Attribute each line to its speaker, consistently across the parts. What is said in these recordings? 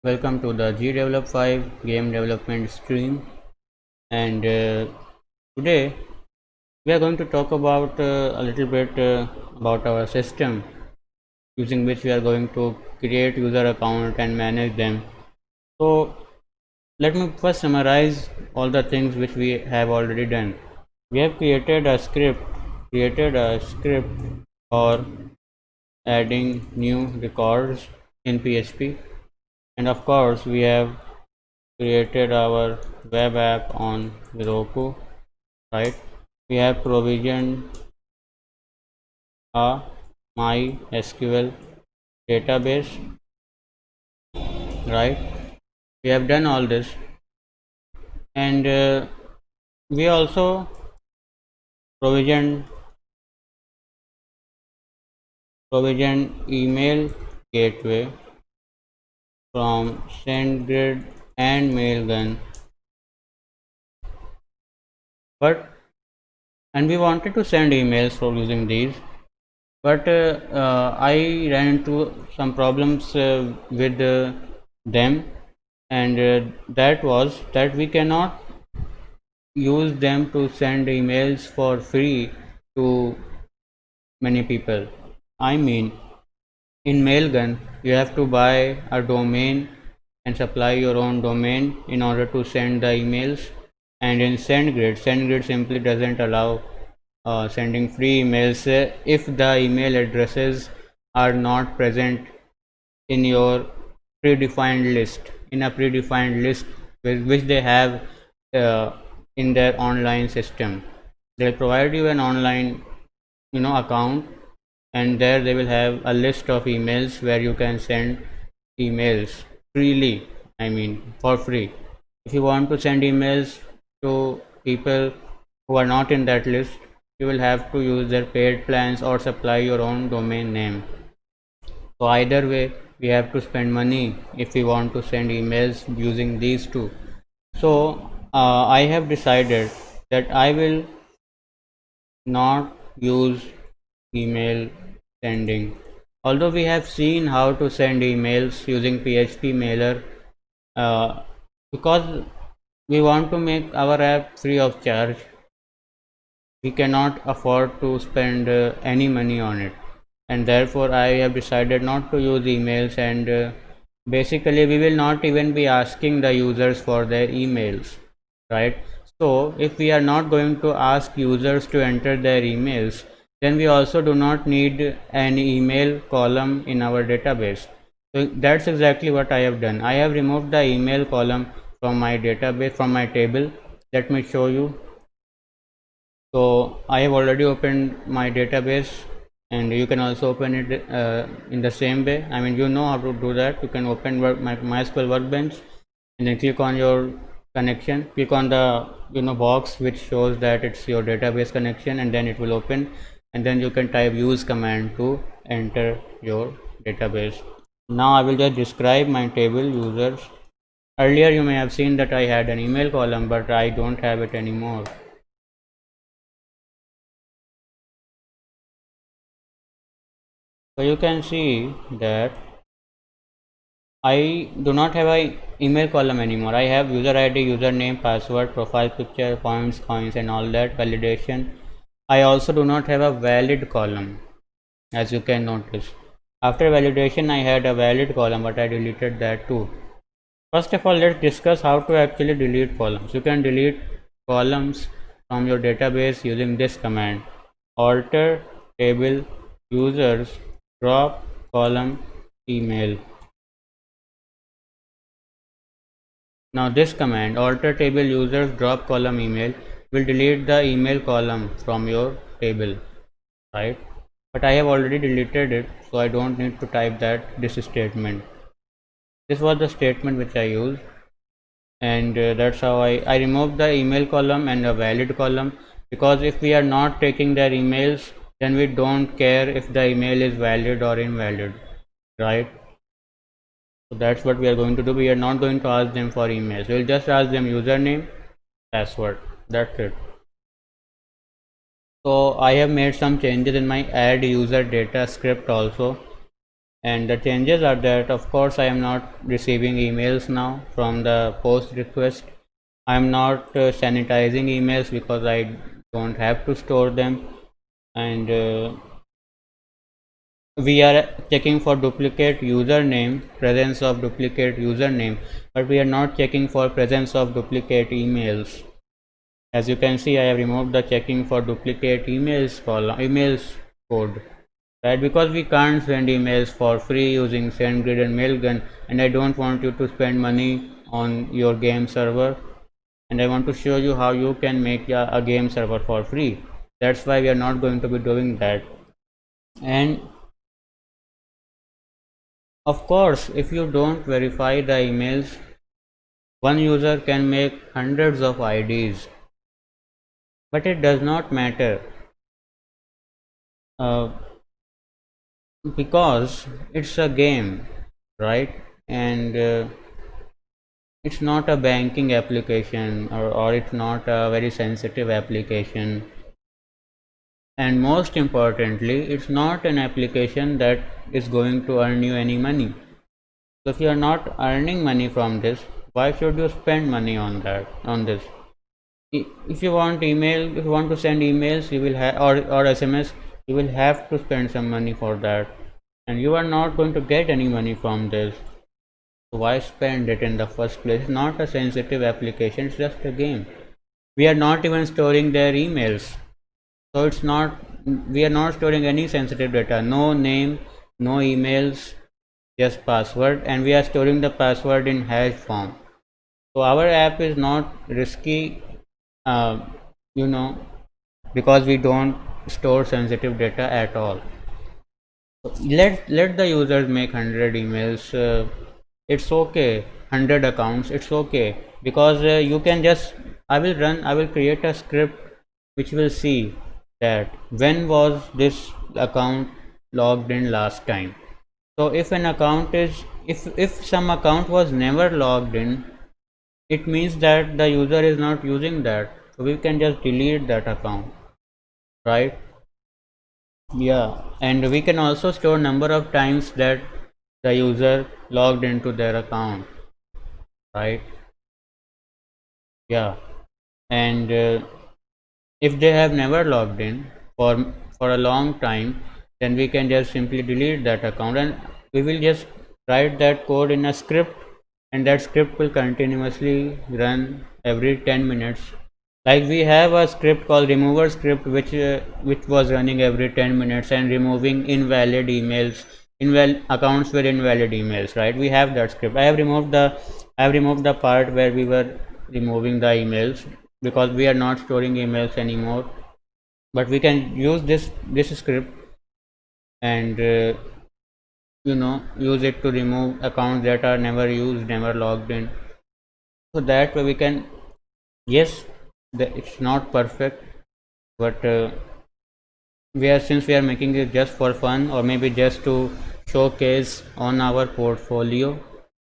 Speaker 1: Welcome to the GDevelop 5 game development stream. And today we are going to talk about a little bit about our system using which we are going to create user account and manage them. So let me first summarize all the things which we have already done. We have created a script for adding new records in PHP, and of course we have created our web app on Heroku, right? We have provisioned a MySQL database, right? We have done all this, and we also provisioned email gateway from SendGrid and Mailgun, but and we wanted to send emails for using these, but I ran into some problems with them, and that was that we cannot use them to send emails for free to many people. I mean, in Mailgun, you have to buy a domain and supply your own domain in order to send the emails. And in SendGrid simply doesn't allow sending free emails if the email addresses are not present in your predefined list, in a predefined list which they have uh, in their online system. They'll provide you an online account, and there they will have a list of emails where you can send emails freely, I mean for free. If you want to send emails to people who are not in that list, you will have to use their paid plans or supply your own domain name. So either way, we have to spend money if we want to send emails using these two. So I have decided that I will not use email sending. Although we have seen how to send emails using PHP mailer, uh, because we want to make our app free of charge, we cannot afford to spend any money on it, and therefore I have decided not to use emails, and basically we will not even be asking the users for their emails, right? So if we are not going to ask users to enter their emails, then we also do not need an email column in our database. So that's exactly what I have done. I have removed the email column from my database, from my table. Let me show you. So I have already opened my database, and you can also open it in the same way. I mean, you know how to do that. You can open MySQL Workbench, and then click on your connection. Click on the box which shows that it's your database connection, and then it will open. And then you can type use command to enter your database. Now I will just describe my table users. Earlier you may have seen that I had an email column, but I don't have it anymore. So you can see that I do not have a email column anymore. I have user ID, username, password, profile picture, points, coins, and all that validation. I also do not have a valid column, as you can notice. After validation, I had a valid column, but I deleted that too. First of all, let's discuss how to actually delete columns. You can delete columns from your database using this command: alter table users drop column email. Now this command, alter table users drop column email, will delete the email column from your table, right? But I have already deleted it, so I don't need to type this statement. This was the statement which I used, and that's how I removed the email column and a valid column, because if we are not taking their emails, then we don't care if the email is valid or invalid, right? So that's what we are going to do. We are not going to ask them for emails. We'll just ask them username, password. That's it. So I have made some changes in my add user data script also, And the changes are that, of course, I am not receiving emails now from the post request. I am not sanitizing emails because I don't have to store them. And we are checking for duplicate username, presence of duplicate username, but we are not checking for presence of duplicate emails. As you can see, I have removed the checking for duplicate emails column, emails code, right? Because we can't send emails for free using SendGrid and Mailgun, and I don't want you to spend money on your game server, and I want to show you how you can make a game server for free. That's why we are not going to be doing that. And of course, if you don't verify the emails, one user can make hundreds of IDs, but it does not matter, uh, because it's a game, right? And it's not a banking application, or it's not a very sensitive application. And most importantly, it's not an application that is going to earn you any money. So if you are not earning money from this, why should you spend money on that, on this? If you want email, if you want to send emails, you will have, or SMS, you will have to spend some money for that, and you are not going to get any money from this. So why spend it in the first place? It's not a sensitive application, it's just a game. We are not even storing their emails, so it's not, we are not storing any sensitive data, no name, no emails, just password, and we are storing the password in hash form. So our app is not risky, uh, you know, because we don't store sensitive data at all. Let the users make 100 emails, it's okay. 100 accounts, it's okay, because you can just, I will create a script which will see that when was this account logged in last time. So if an account is, if some account was never logged in, it means that the user is not using that, so we can just delete that account, right? Yeah, and we can also store number of times that the user logged into their account, right? Yeah, and if they have never logged in for a long time, then we can just simply delete that account, and we will just write that code in a script, and that script will continuously run every 10 minutes. Like we have a script called remover script, which was running every 10 minutes and removing invalid emails, accounts with invalid emails, right? We have that script. I have removed the part where we were removing the emails, because we are not storing emails anymore. But we can use this script, and use it to remove accounts that are never used, never logged in. So that way we can, yes, it's not perfect, but since we are making it just for fun, or maybe just to showcase on our portfolio.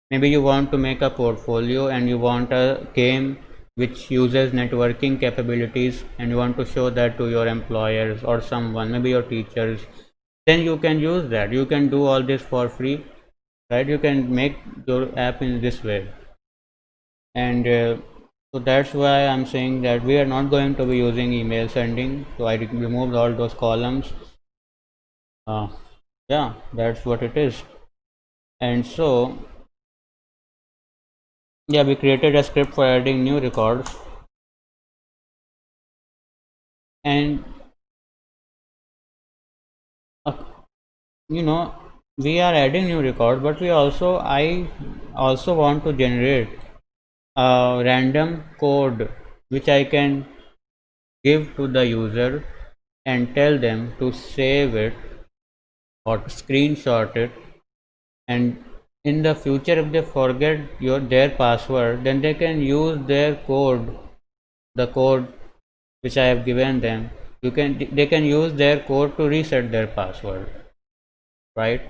Speaker 1: Maybe you want to make a portfolio and you want a game which uses networking capabilities, and you want to show that to your employers or someone, maybe your teachers. Then you can use that, you can do all this for free, right? You can make your app in this way. And so that's why I'm saying that we are not going to be using email sending. So I removed all those columns. uh, yeah, that's what it is. And so, yeah, we created a script for adding new records. And uh, you know we are adding new records, but I also want to generate a random code which I can give to the user and tell them to save it or to screenshot it. And in the future, if they forget their password, then they can use their code, the code which I have given them. They can use their code to reset their password, right?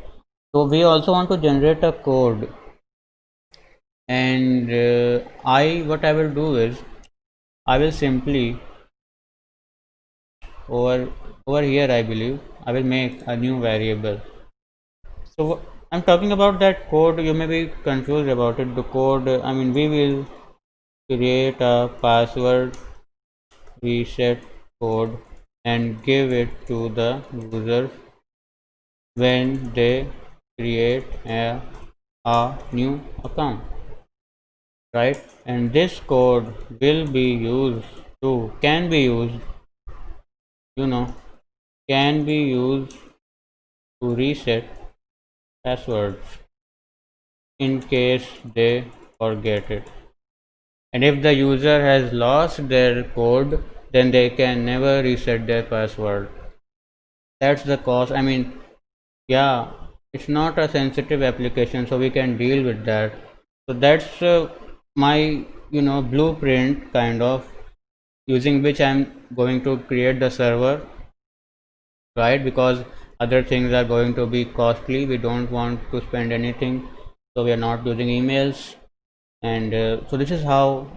Speaker 1: So we also want to generate a code, and I what I will do is, I will simply, over here I believe I will make a new variable. So I'm talking about that code. You may be confused about it. The code, I mean, we will create a password reset code and give it to the users when they create a new account, right? And this code will be used to, can be used, you know, can be used to reset passwords in case they forget it. And if the user has lost their code, then they can never reset their password. That's the cost. I mean, yeah, it's not a sensitive application, so we can deal with that. So that's my, blueprint kind of, using which I'm going to create the server, right? Because other things are going to be costly. We don't want to spend anything, so we are not using emails. And so this is how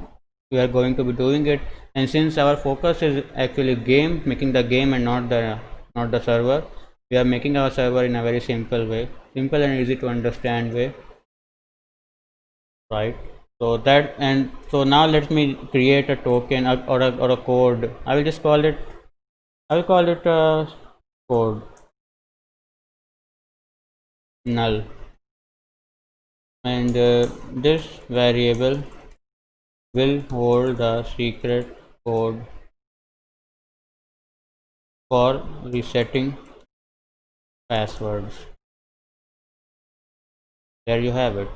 Speaker 1: we are going to be doing it. And since our focus is actually game, making the game and not the server, we are making our server in a very simple way, simple and easy to understand way, right? So that, and so now let me create a token or a code. I will just call it, I will call it code null, and this variable will hold the secret code for resetting passwords. There you have it.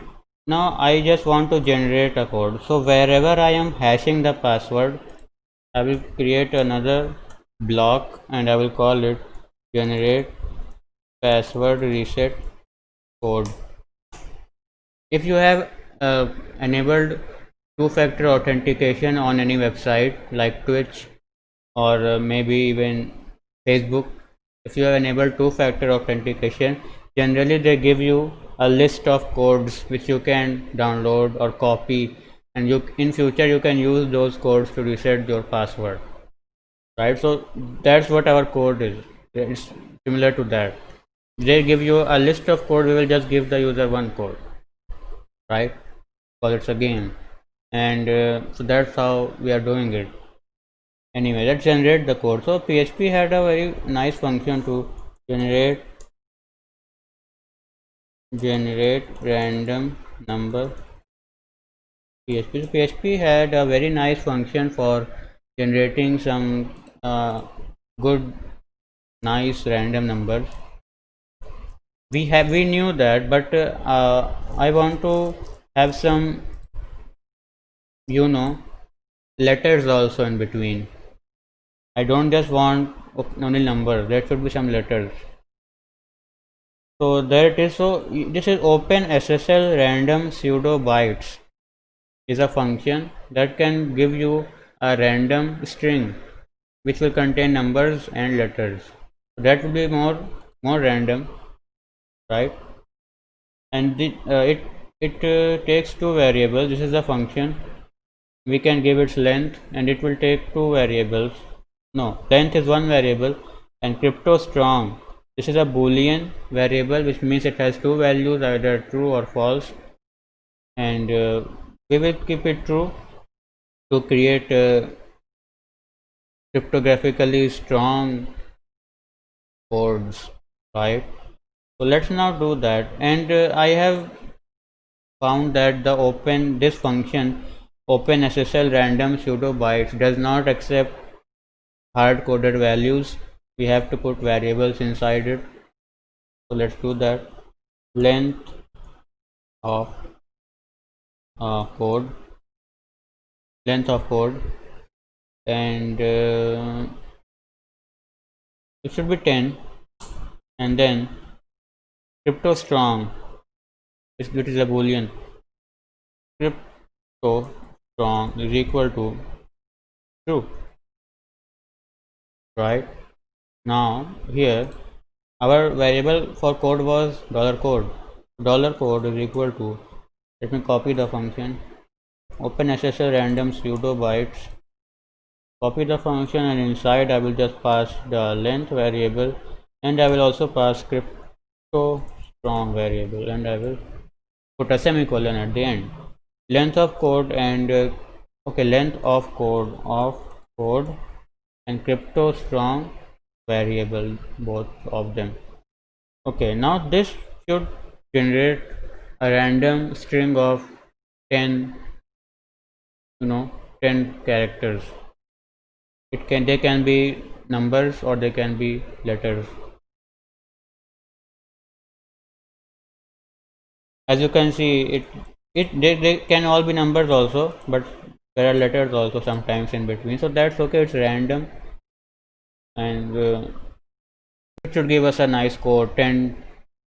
Speaker 1: Now I just want to generate a code. So wherever I am hashing the password, I will create another block and I will call it generate password reset code. If you have enabled two-factor authentication on any website like Twitch or maybe even Facebook, if you have enabled two-factor authentication, generally they give you a list of codes which you can download or copy, and you in future you can use those codes to reset your password, right? So that's what our code is. It's similar to that. They give you a list of code, we will just give the user one code, right? Because it's a game. And so that's how we are doing it. Anyway, let's generate the code. So PHP had a very nice function to generate random number. PHP had a very nice function for generating some good nice random numbers. We knew that, but I want to have some, you know letters also in between. I don't just want only number, there should be some letters. So there it is. So this is open SSL random pseudo bytes is a function that can give you a random string which will contain numbers and letters. That will be more random, right? And it takes two variables. This is a function. We can give its length and it will take two variables. No, length is one variable, and crypto strong, this is a boolean variable, which means it has two values, either true or false, and we will keep it true to create cryptographically strong codes, right? So let's now do that. And I have found that this function open SSL random pseudo bytes does not accept hard coded values. We have to put variables inside it. So let's do that. Length of code, length of code, and it should be 10. And then crypto strong, which is a boolean. Crypto strong is equal to true, right? Now here our variable for code was $code. $code is equal to, let me copy the function, open SSL random pseudo bytes, copy the function, and inside I will just pass the length variable, and I will also pass crypto strong variable, and I will put a semicolon at the end. Length of code and okay, length of code and crypto strong variable, both of them. Okay, now this should generate a random string of 10, 10 characters. They can be numbers or they can be letters. As you can see, they can all be numbers also, but there are letters also sometimes in between, so that's okay. It's random, and it should give us a nice code, 10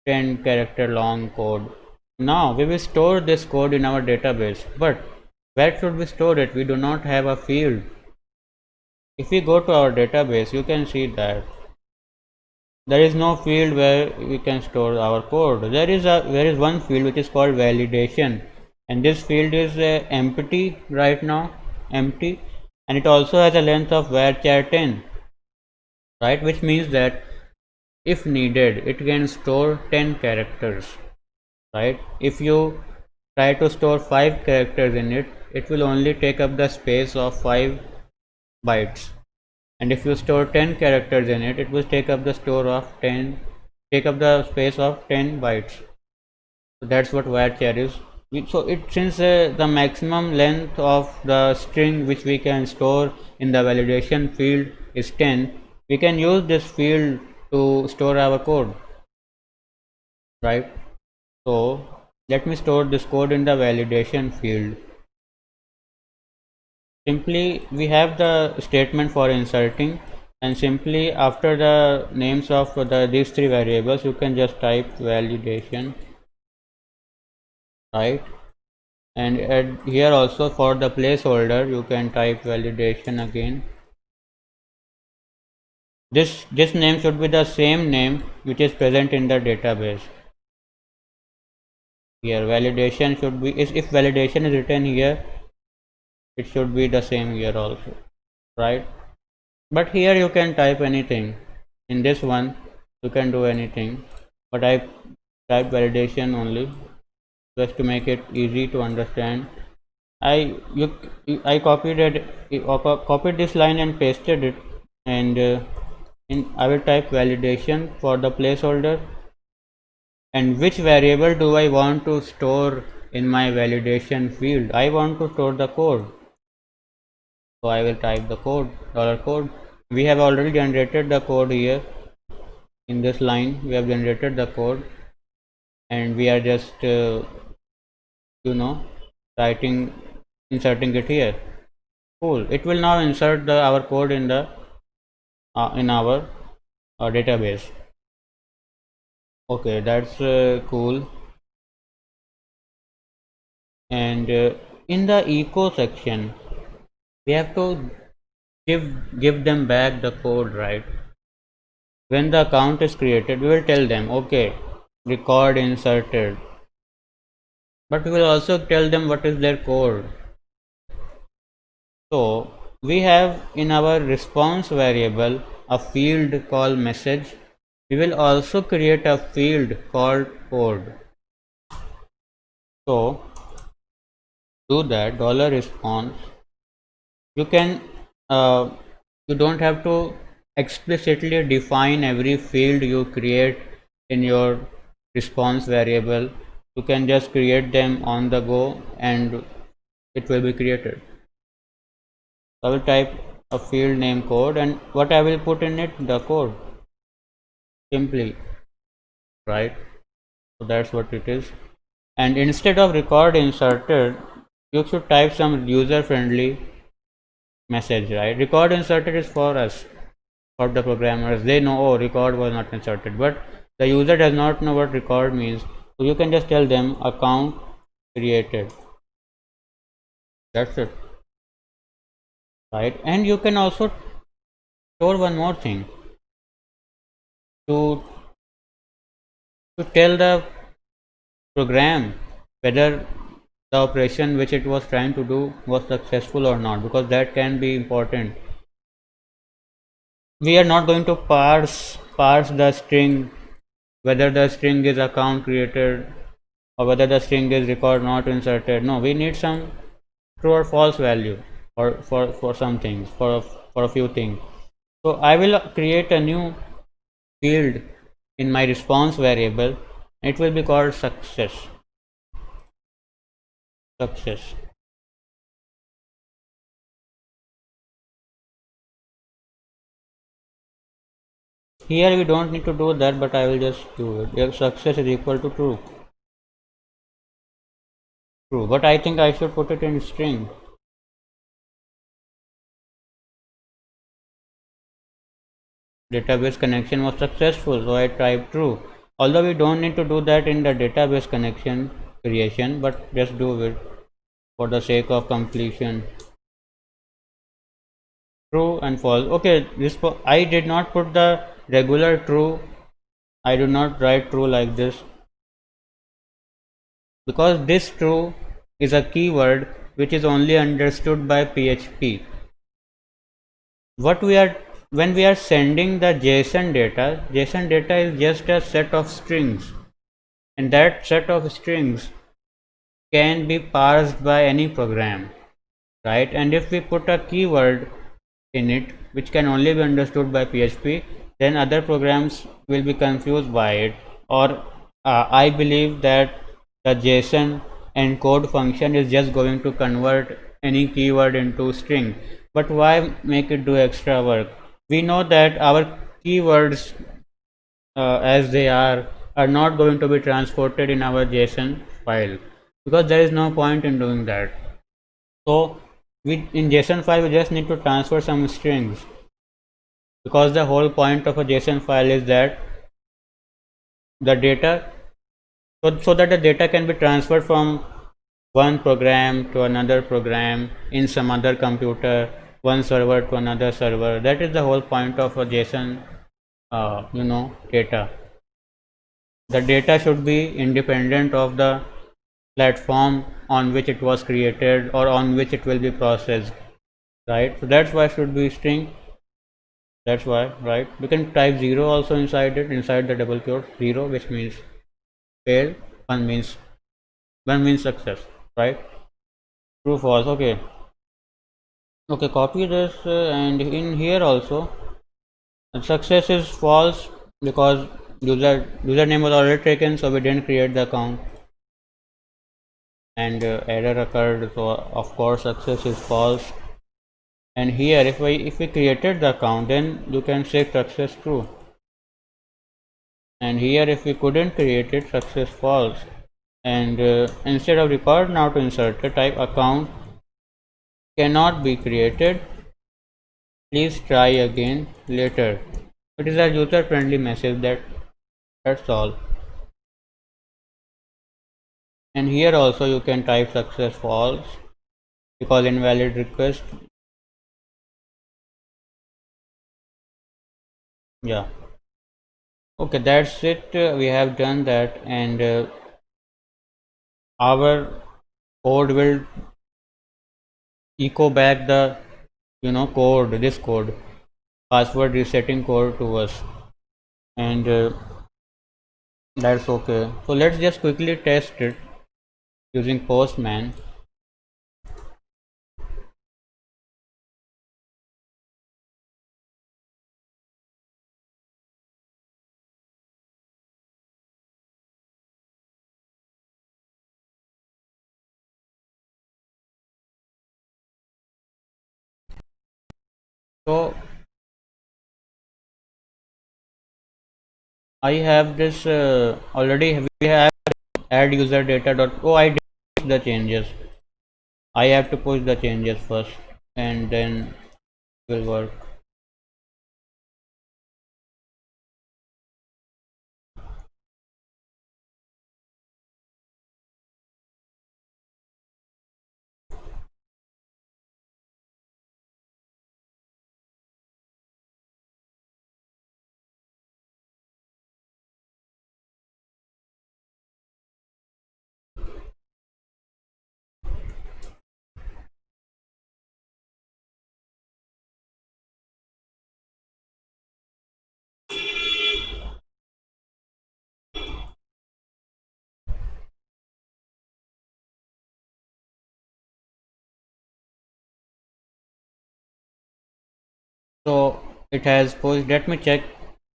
Speaker 1: character long code. Now we will store this code in our database, but where should we store it? We do not have a field. If we go to our database, you can see that there is no field where we can store our code. There is one field which is called validation, and this field is empty right now, empty, and it also has a length of varchar 10, right, which means that if needed it can store 10 characters, right. If you try to store 5 characters in it, it will only take up the space of 5 bytes, and if you store 10 characters in it, it will take up the space of 10 bytes. So that's what varchar is. So it, since the maximum length of the string which we can store in the validation field is 10, we can use this field to store our code, right. So let me store this code in the validation field. Simply we have the statement for inserting, and simply after the names of these three variables you can just type validation, right. And here also for the placeholder you can type validation again. This name should be the same name which is present in the database. Here validation should be, if validation is written here, it should be the same here also, right. But here you can type anything. In this one you can do anything, but I type validation only just to make it easy to understand. I copied this line and pasted it, and I will type validation for the placeholder. And which variable do I want to store in my validation field? I want to store the code, so I will type the code, $code. We have already generated the code here. In this line we have generated the code, and we are just you know inserting it here. Cool. It will now insert our code in our database. Okay, that's cool. And in the echo section we have to give them back the code, right. When the account is created we will tell them, okay, record inserted, but we will also tell them what is their code. So we have in our response variable a field called message. We will also create a field called code. So do that $response. You can you don't have to explicitly define every field you create in your response variable. You can just create them on the go and it will be created. I will type a field name code, and what I will put in it, the code, simply, right. So that's what it is. And instead of record inserted you should type some user friendly message, right. Record inserted is for us, for the programmers. They know, oh, record was not inserted, but the user does not know what record means, so you can just tell them account created. That's it, right. And you can also store one more thing to tell the program whether the operation which it was trying to do was successful or not, because that can be important. We are not going to parse the string whether the string is account created or whether the string is record not inserted. No, we need some true or false value for some things, for a few things. So I will create a new field in my response variable. It will be called success. Here we don't need to do that, but I will just do it. If success is equal to true, but I think I should put it in string. Database connection was successful, so I type true. Although we don't need to do that in the database connection creation, but just do it for the sake of completion. True and false. Okay, this I did not put the regular true. I do not write true like this because this true is a keyword which is only understood by PHP. What we are when we are sending the JSON data is just a set of strings, and that set of strings can be parsed by any program, right? And if we put a keyword in it which can only be understood by PHP, then other programs will be confused by it. Or I believe that the JSON encode function is just going to convert any keyword into string. But why make it do extra work? We know that our keywords as they are not going to be transported in our JSON file, because there is no point in doing that. So we in JSON file we just need to transfer some strings, because the whole point of a JSON file is that the data so that the data can be transferred from one program to another program in some other computer, one server to another server. That is the whole point of a JSON data. The data should be independent of the platform on which it was created or on which it will be processed, right? So that's why it should be string. That's why, right? We can type 0 also inside it, inside the double quote. 0 which means failed, 1 means success, right? True, false. Okay, copy this and in here also success is false because username was already taken, so we didn't create the account, and error occurred, so of course success is false. And here if we created the account, then you can say success true, and here if we couldn't create it, success false. And instead of record now to insert the type account cannot be created, please try again later. It is a user friendly message, that's all. And here also you can type success false because invalid request. Yeah, okay, that's it. We have done that, and our code will echo back the code, this code, password resetting code to us, and that's okay. So let's just quickly test it using Postman. So I have this already. We have add user data dot. Oh, I did the changes. I have to push the changes first, and then it will work. So it has pushed. Let me check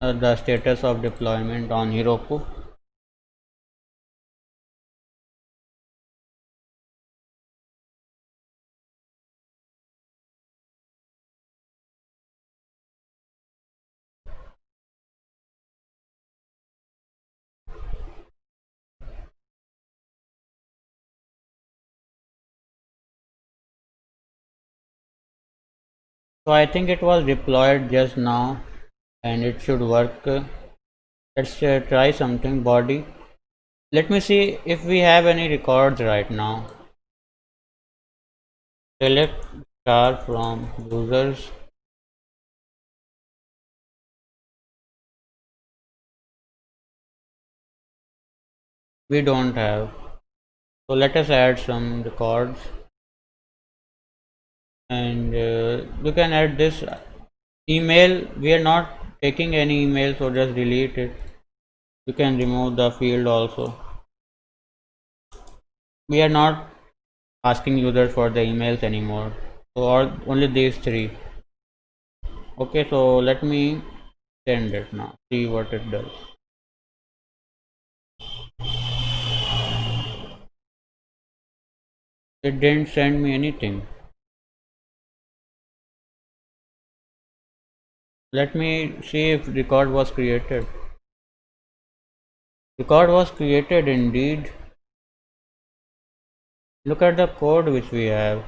Speaker 1: the status of deployment on Heroku. So I think it was deployed just now and it should work. Let's try something body. Let me see if we have any records right now. Select star from users. We don't have. So let us add some records and you can add this email. We are not taking any email, so just delete it. You can remove the field also. We are not asking users for the emails anymore. So or only these three. Okay, so let me send it now. See what it does. It didn't send me anything. Let me see if record was created. Record was created indeed. Look at the code which we have.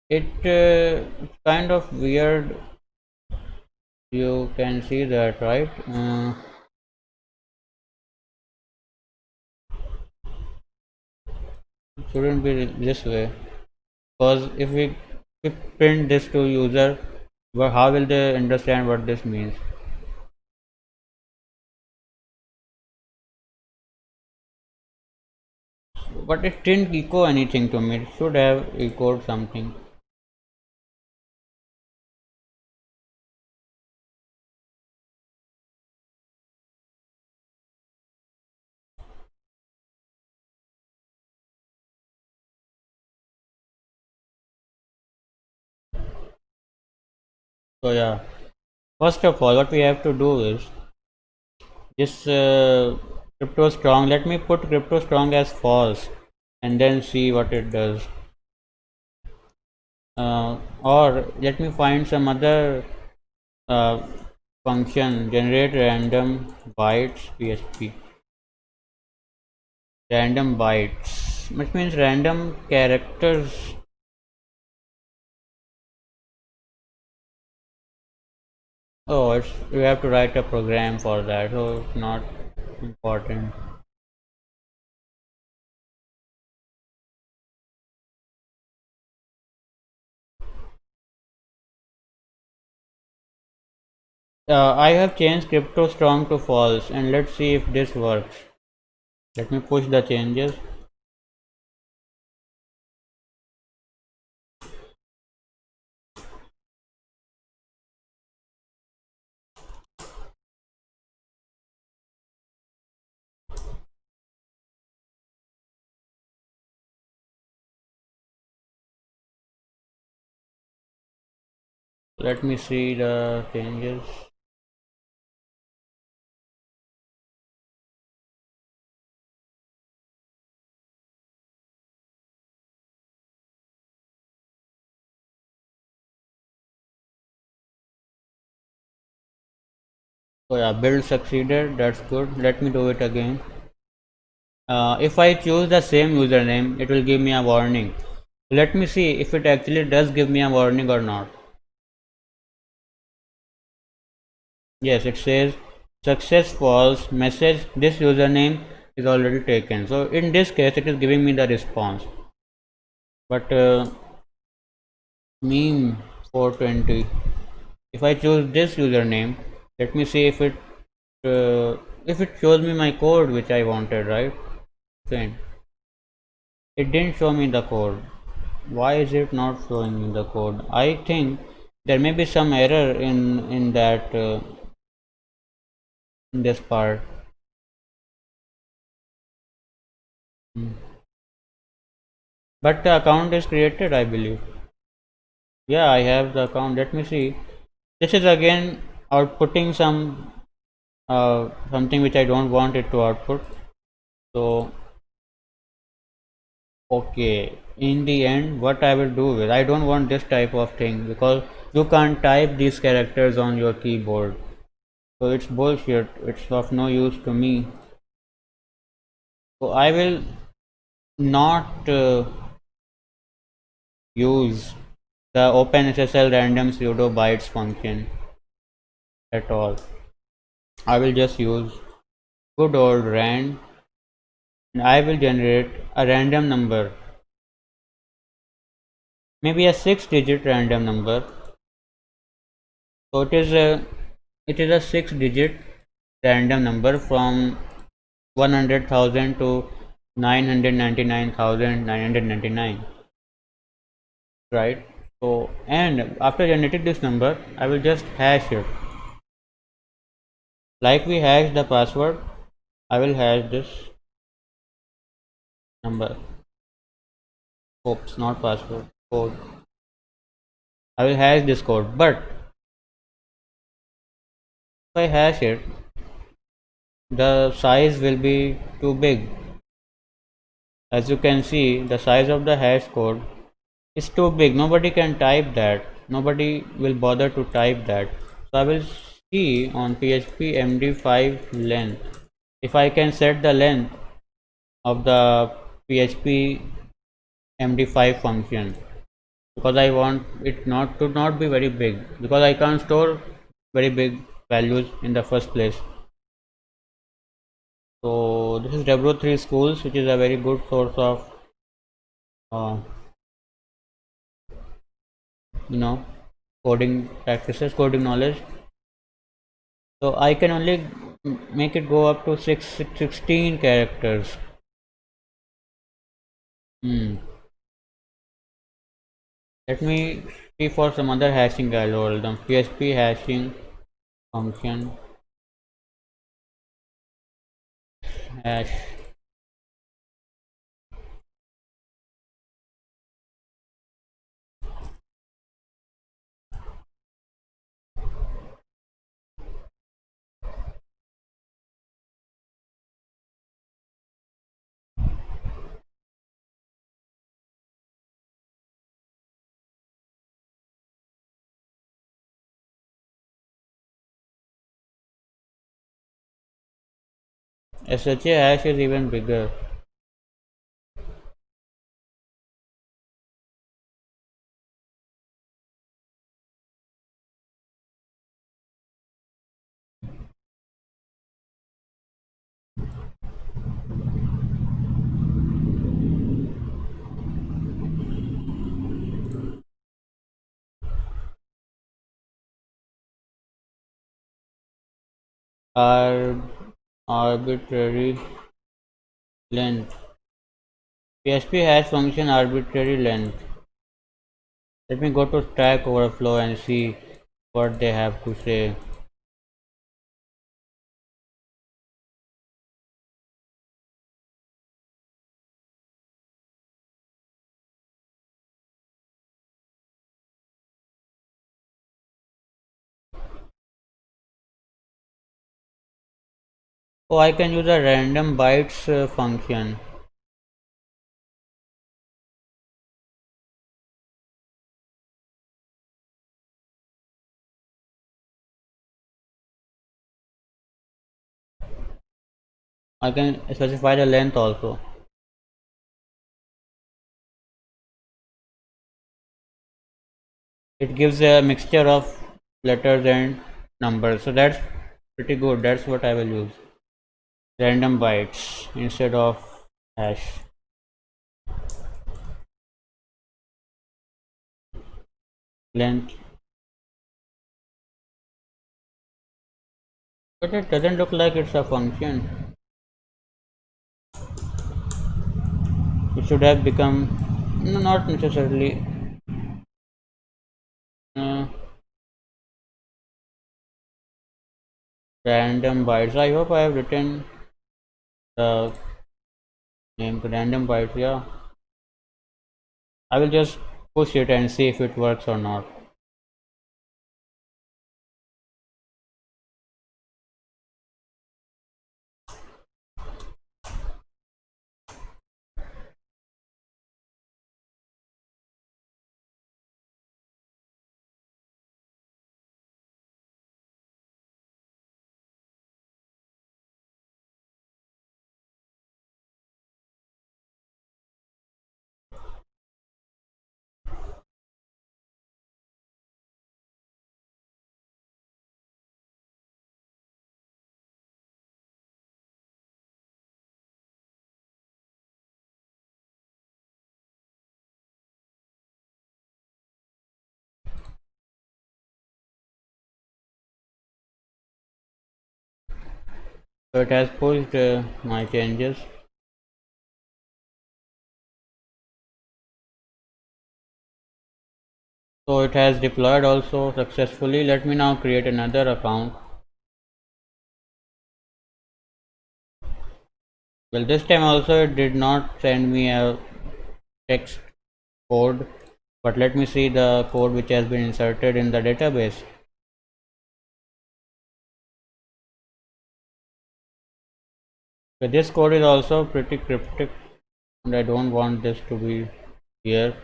Speaker 1: It's kind of weird. You can see that, right? It shouldn't be this way. Because if we print this to user, well, how will they understand what this means? But it didn't echo anything to me. It should have echoed something. So yeah, first of all, what we have to do is this crypto strong. Let me put crypto strong as false, and then see what it does. Or let me find some other uh, function, generate random bytes PHP. Random bytes, which means random characters. Oh, it's you have to write a program for that, so it's not important. I have changed crypto strong to false, and let's see if this works. Let me push the changes. Let me see the changes. So yeah, build succeeded. That's good. Let me do it again. If I choose the same username, it will give me a warning. Let me see if it actually does give me a warning or not. Yes, it says success false message. This username is already taken. So in this case, it is giving me the response. But meme 420. If I choose this username, let me see if it shows me my code which I wanted, right? Same. It didn't show me the code. Why is it not showing me the code? I think there may be some error in that in this part. Hmm. But the account is created, I believe. Yeah, I have the account. Let me see. This is again outputting something which I don't want it to output. So okay, in the end, what I will do is I don't want this type of thing because you can't type these characters on your keyboard. So it's bullshit. It's of no use to me. So I will not use the OpenSSL random pseudo bytes function at all. I will just use good old rand, and I will generate a random number, maybe a 6-digit random number. So it is a 6-digit random number from 100,000 to 999,999, right? So and after generating this number, I will just hash it like we hash the password. I will hash this number. Oops, not password, code. I will hash this code, but if I hash it, the size will be too big. As you can see, the size of the hash code is too big. Nobody can type that. Nobody will bother to type that. So I will see on PHP MD5 length if I can set the length of the PHP MD5 function, because I want it not be very big, because I can't store very big values in the first place. So this is W3 Schools, which is a very good source of uh, you know coding practices, coding knowledge. So I can only make it go up to 16 characters. Hmm. Let me see for some other hashing algorithm. PHP hashing function hash. SHA hash is even bigger. Ar- Arbitrary length. PHP hash function arbitrary length. Let me go to Stack Overflow and see what they have to say. Oh, I can use a random bytes function. I can specify the length also. It gives a mixture of letters and numbers, so that's pretty good. That's what I will use. Random bytes instead of hash. Length. But it doesn't look like it's a function. It should have become, no, not necessarily. uh, Random bytes. I hope I have written the name random bytes. Yeah, I will just push it and see if it works or not. So it has pushed my changes. So it has deployed also successfully. Let me now create another account. Well, this time also it did not send me a text code, but let me see the code which has been inserted in the database. So this code is also pretty cryptic and I don't want this to be here.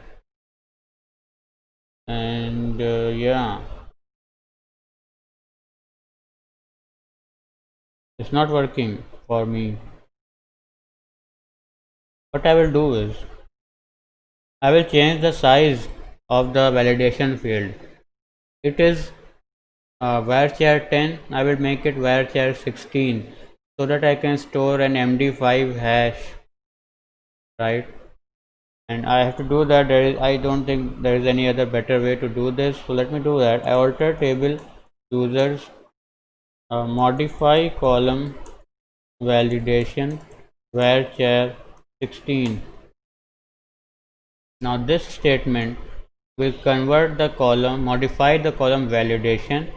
Speaker 1: And yeah, it's not working for me. What I will do is I will change the size of the validation field. It is varchar 10. I will make it varchar 16 so that I can store an MD5 hash, right? And I have to do that. I don't think there is any other better way to do this. So let me do that. I alter table users, modify column validation varchar 16. Now this statement will convert the column, modify the column validation,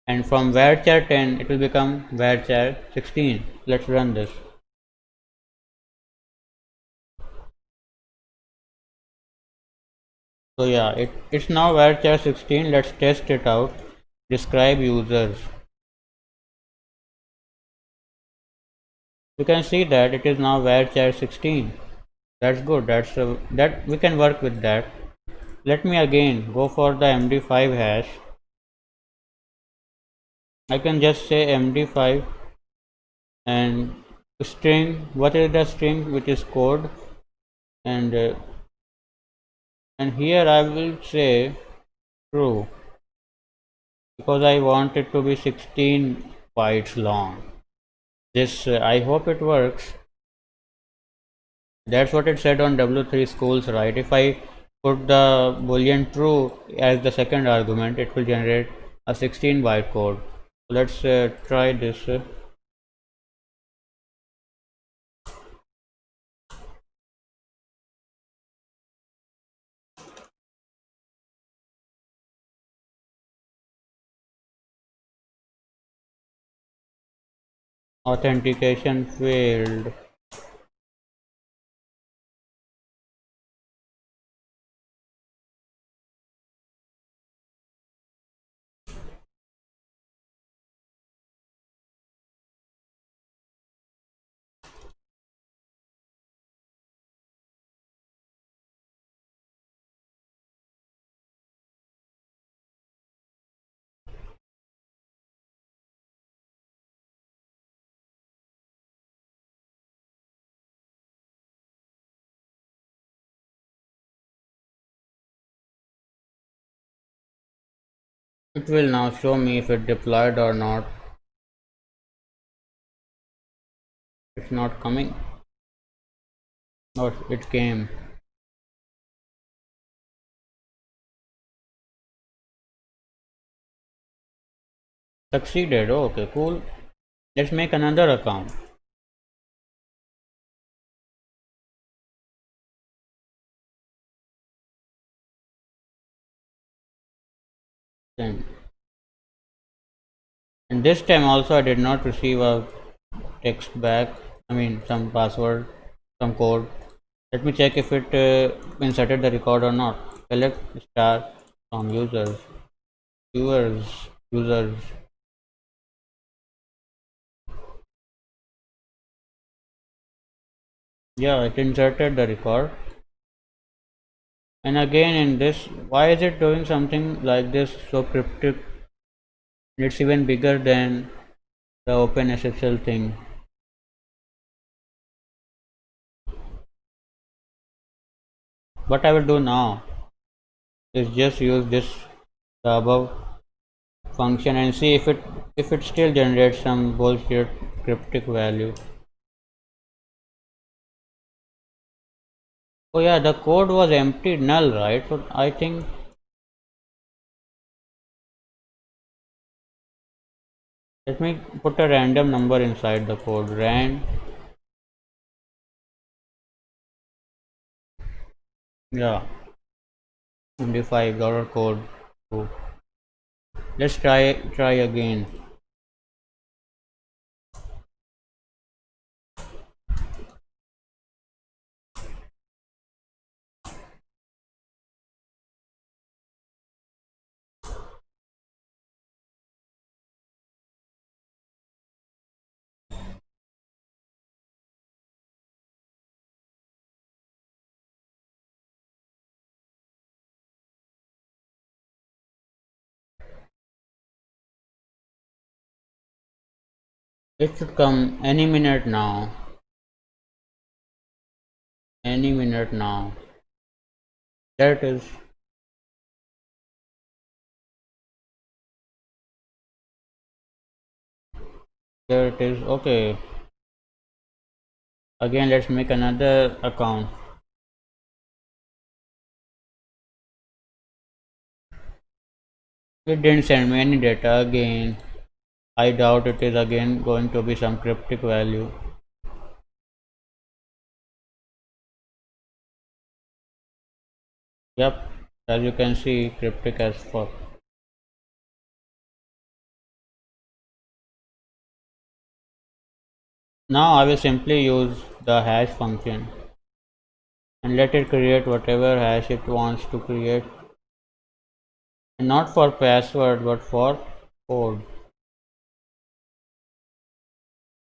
Speaker 1: and from varchar 10 it will become varchar 16. Let's run this. So yeah, it's now varchar 16. Let's test it out. Describe users. You can see that it is now varchar 16. That's good. That we can work with that. Let me again go for the MD5 hash. I can just say MD5 and string. What is the string? Which is code, and uh, and here I will say true because I want it to be 16 bytes long. This I hope it works. That's what it said on W3 schools, right? If I put the boolean true as the second argument, it will generate a 16 byte code. Let's try this. Authentication failed. It will now show me if it deployed or not. It's not coming. Oh, it came. Succeeded. Oh, okay, cool. Let's make another account. Then, and this time also I did not receive a text back. I mean, some password, some code. Let me check if it inserted the record or not. Select star from users. Yeah, it inserted the record. And again in this, why is it doing something like this so cryptic? It's even bigger than the OpenSSL thing. What I will do now is just use this the above function and see if it still generates some bullshit cryptic value. Oh yeah, the code was empty null, right? So I think let me put a random number inside the code. Rand, yeah, $25 code. Oh, let's try again. It should come any minute now. Any minute now. There it is. There it is. Okay. Again, let's make another account. It didn't send me any data again. I doubt it is again going to be some cryptic value. Yep, as you can see, cryptic as fuck. Now I will simply use the hash function and let it create whatever hash it wants to create, and not for password but for code.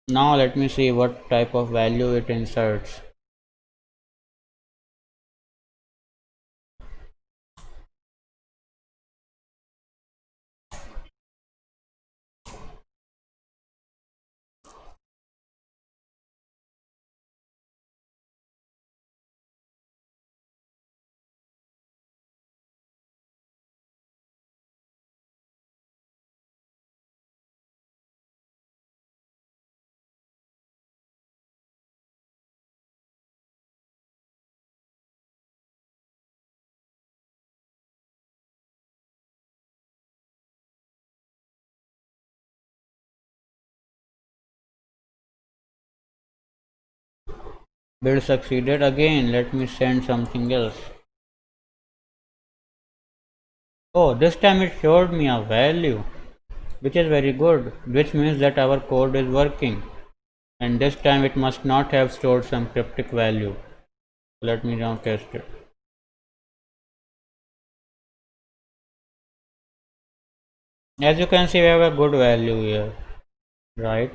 Speaker 1: Now let me see what type of value it inserts. Build succeeded. Again, let me send something else. Oh, this time it showed me a value, which is very good, which means that our code is working. And this time it must not have stored some cryptic value. Let me now test it. As you can see, we have a good value here, right?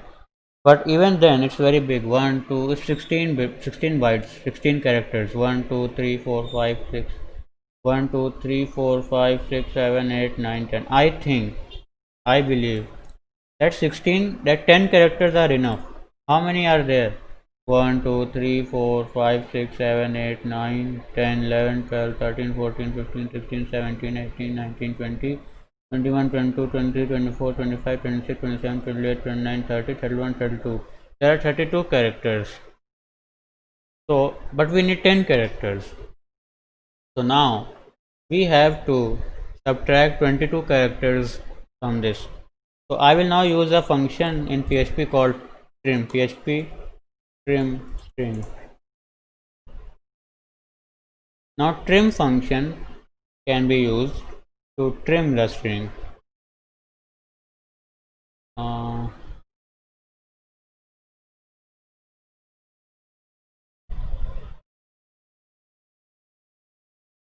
Speaker 1: But even then, it's very big. 1, 2, it's 16 bytes, 16 characters. 1, 2, 3, 4, 5, 6. 1, 2, 3, 4, 5, 6, 7, 8, 9, 10. I believe that 16, that 10 characters are enough. How many are there? 1, 2, 3, 4, 5, 6, 7, 8, 9, 10, 11, 12, 13, 14, 15, 16, 17, 18, 19, 20, 21, 22, 23, 24, 25, 26, 27, 28, 29, 30, 31, 32. There are 32 characters. So, but we need 10 characters. So now we have to subtract 22 characters from this. So I will now use a function in PHP called trim. PHP trim string. Now trim function can be used to trim the string. Uh,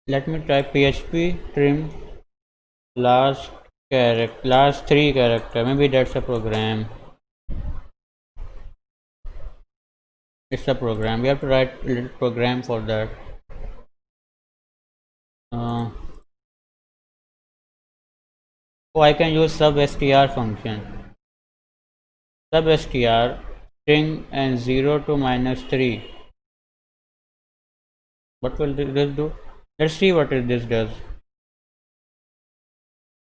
Speaker 1: let me try php trim last three character. Maybe that's a program. It's a program. We have to write a little program for that. uh, oh, I can use substr function. Substr string and 0 to -3. What will this do? Let's see what this does.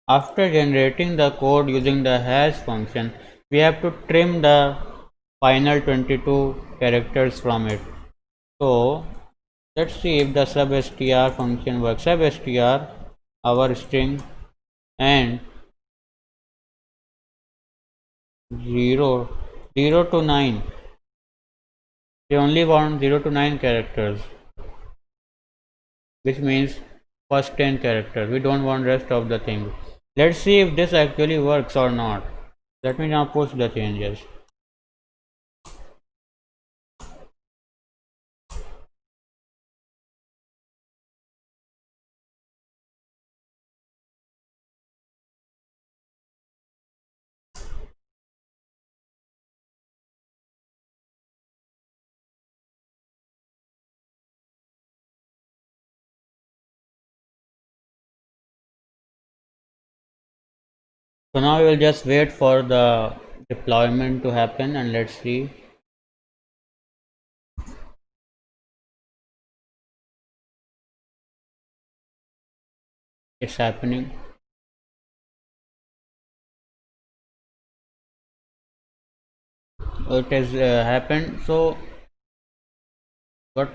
Speaker 1: After generating the code using the hash function, we have to trim the final 22 characters from it. So let's see if the substr function works. Substr our string and 0 0 to 9. We only want 0 to 9 characters, which means first 10 characters. We don't want rest of the things. Let's see if this actually works or not. Let me now push the changes. So now we will just wait for the deployment to happen, and let's see. It's happening. It has happened. So what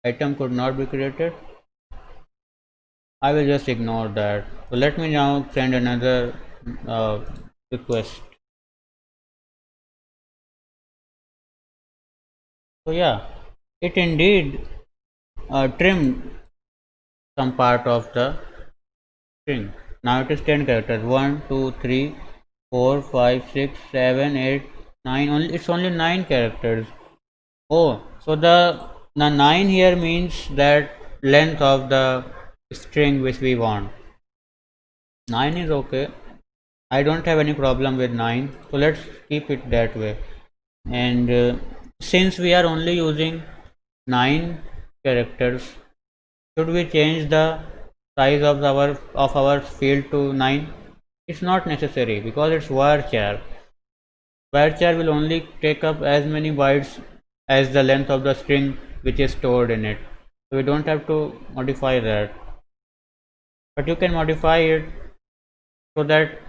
Speaker 1: item could not be created? I will just ignore that. So let me now send another uh, request. So yeah, it indeed trimmed some part of the string. Now it is 10 characters. 1, 2, 3, 4, 5, 6, 7, 8, 9. It's only 9 characters. Oh, so the 9 here means that length of the string which we want. 9 is okay. I don't have any problem with 9. So let's keep it that way. And since we are only using 9 characters, should we change the size of our field to 9? It's not necessary because it's varchar. Varchar will only take up as many bytes as the length of the string which is stored in it. So we don't have to modify that. But you can modify it so that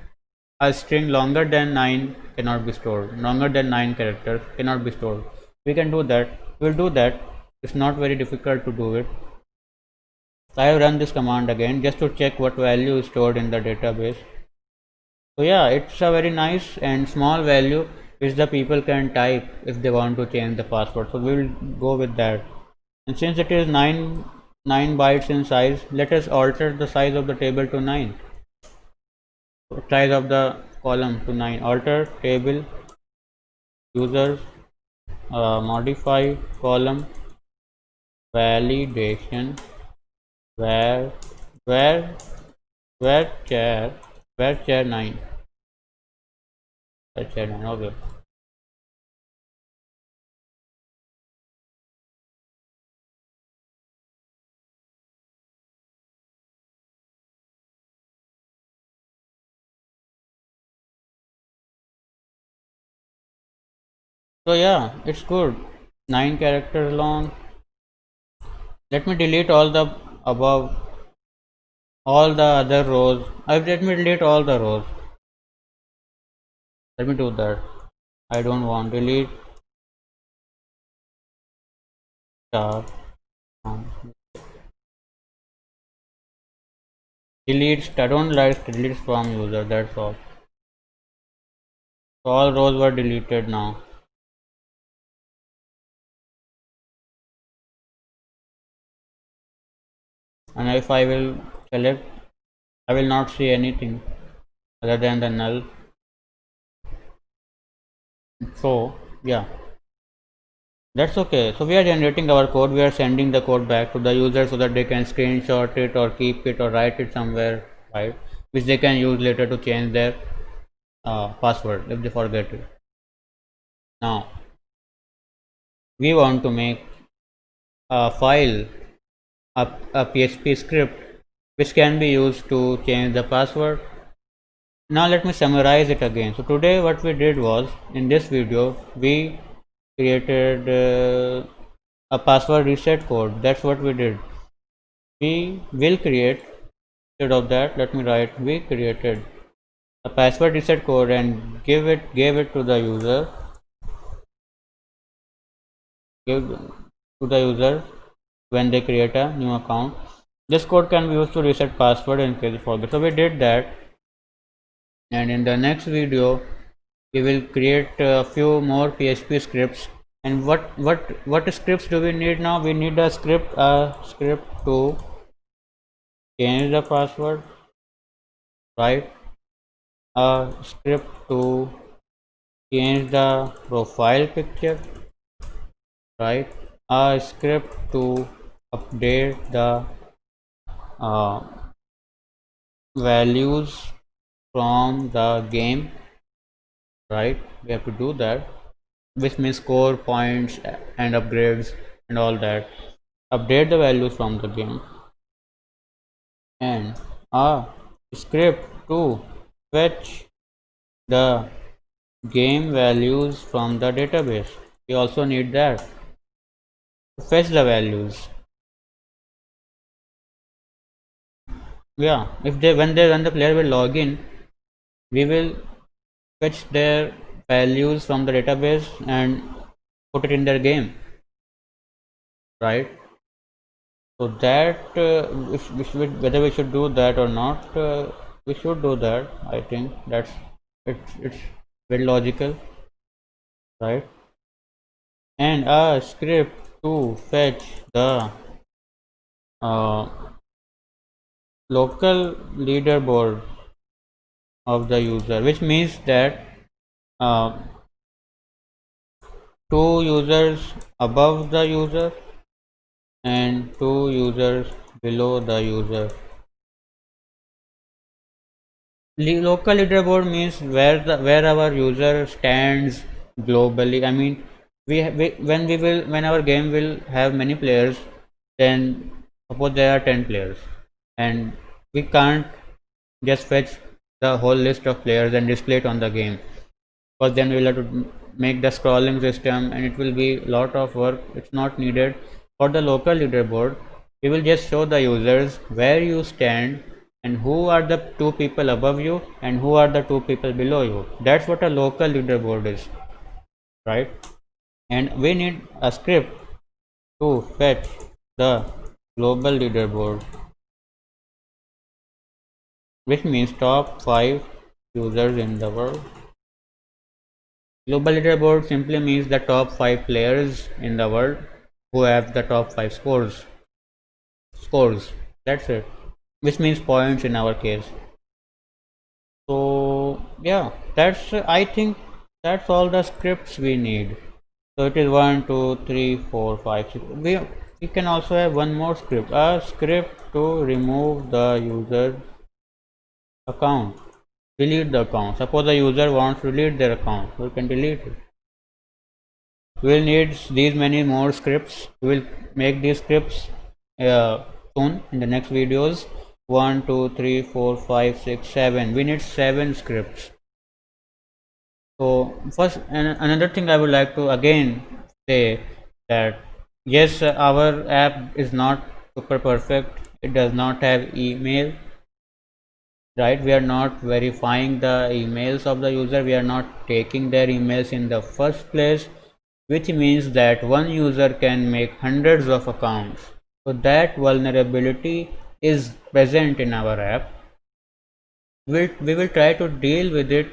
Speaker 1: a string longer than 9 cannot be stored. Longer than 9 characters cannot be stored. We can do that. We'll do that. It's not very difficult to do it. So I have run this command again just to check what value is stored in the database. So yeah, it's a very nice and small value which the people can type if they want to change the password. So we will go with that. And since it is 9 bytes in size, let us alter the size of the table to 9. Size of the column to 9. Alter table users modify column validation where where where chair 9. Chair 9. Okay. So yeah, it's good. 9 characters long. Let me delete all the above, all the other rows. Let me delete all the rows. Let me do that. I don't want delete star. Delete. I don't like delete from user. That's all. So all rows were deleted now. And if I will select, I will not see anything other than the null. So yeah, That's okay. So we are generating our code, we are sending the code back to the user so that they can screenshot it or keep it or write it somewhere, right, which they can use later to change their password if they forget it. Now we want to make a file, a PHP script which can be used to change the password. Now let me summarize it again. So today what we did was, in this video we created a password reset code. That's what we did. We will create, instead of that, let me write, we created a password reset code and gave it to the user, give to the user when they create a new account. This code can be used to reset password in case you forget. So we did that, and in the next video we will create a few more PHP scripts. And what scripts do we need now? We need a script to change the password, right? A script to change the profile picture, right? A script to update the uh, values from the game, right? We have to do that, which means score points and upgrades and all that. Update the values from the game, and a script to fetch the game values from the database. We also need that to fetch the values. Yeah, if they when the player will log in, we will fetch their values from the database and put it in their game, right? So that if we should, whether we should do that or not, we should do that. I think that's it's very logical, right? And a script to fetch the uh, local leaderboard of the user, which means that uh, two users above the user and two users below the user. Local leaderboard means where our user stands globally. I mean, when our game will have many players, then suppose there are 10 players, and we can't just fetch the whole list of players and display it on the game, because then we'll have to make the scrolling system and it will be a lot of work. It's not needed. For the local leaderboard, we will just show the users where you stand and who are the two people above you and who are the two people below you. That's what a local leaderboard is, right? And we need a script to fetch the global leaderboard, which means top 5 users in the world. Global leaderboard simply means the top 5 players in the world who have the top 5 scores. That's it, which means points in our case. So yeah, that's I think that's all the scripts we need. So it is 1 2 3 4 5 6. We can also have one more script, a script to remove the user account, delete the account. Suppose the user wants to delete their account, we can delete it. We will need these many more scripts. We will make these scripts soon in the next videos. 1 2 3 4 5 6 7. We need 7 scripts. So first, another thing I would like to again say that yes, our app is not super perfect. It does not have email, right? We are not verifying the emails of the user. We are not taking their emails in the first place, which means that one user can make hundreds of accounts. So that vulnerability is present in our app. We will try to deal with it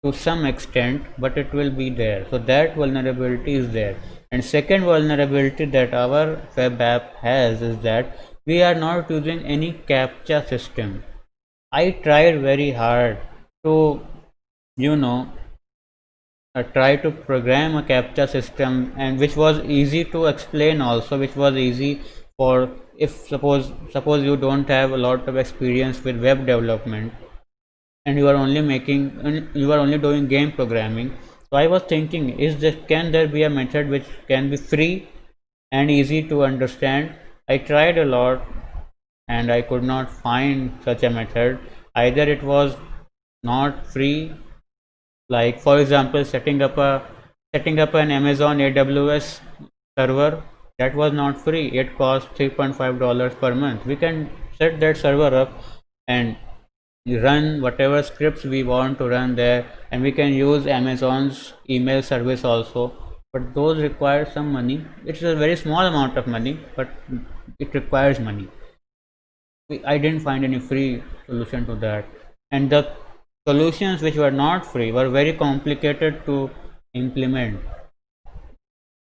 Speaker 1: to some extent, but it will be there. So that vulnerability is there. And second vulnerability that our web app has is that we are not using any captcha system. I tried very hard to, you know, try to program a captcha system, and which was easy to explain also, which was easy for, if suppose you don't have a lot of experience with web development and you are only doing game programming. So I was thinking, is this, can there be a method which can be free and easy to understand? I tried a lot and I could not find such a method. Either it was not free, like for example setting up an Amazon AWS server, that was not free. It cost $3.5 per month. We can set that server up and run whatever scripts we want to run there, and we can use Amazon's email service also, but those require some money. It's a very small amount of money, but it requires money. I didn't find any free solution to that, and the solutions which were not free were very complicated to implement,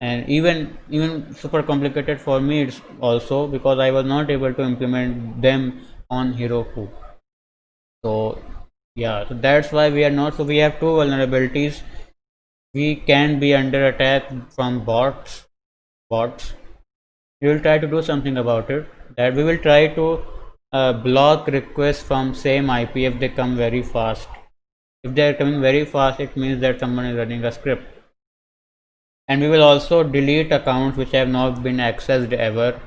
Speaker 1: and even super complicated for me. It's also because I was not able to implement them on Heroku. So yeah, so that's why we are not. So we have two vulnerabilities. We can be under attack from bots. We will try to do something about it. That we will try to block requests from same IP if they come very fast. If they are coming very fast, it means that someone is running a script. And we will also delete accounts which have not been accessed ever,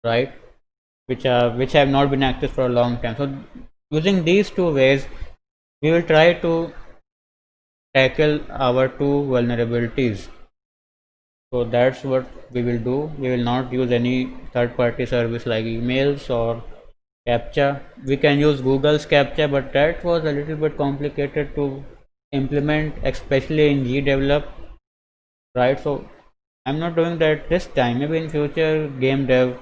Speaker 1: right? Which have not been accessed for a long time. So using these two ways, we will try to tackle our two vulnerabilities. So that's what we will do. We will not use any third party service like emails or captcha. We can use Google's captcha, but that was a little bit complicated to implement, especially in gdevelop, right? So I'm not doing that this time. Maybe in future game dev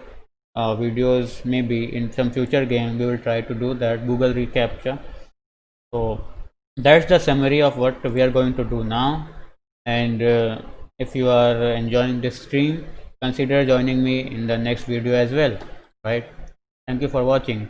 Speaker 1: videos, maybe in some future game we will try to do that Google reCAPTCHA. So that's the summary of what we are going to do now. And if you are enjoying this stream, consider joining me in the next video as well, right? Thank you for watching.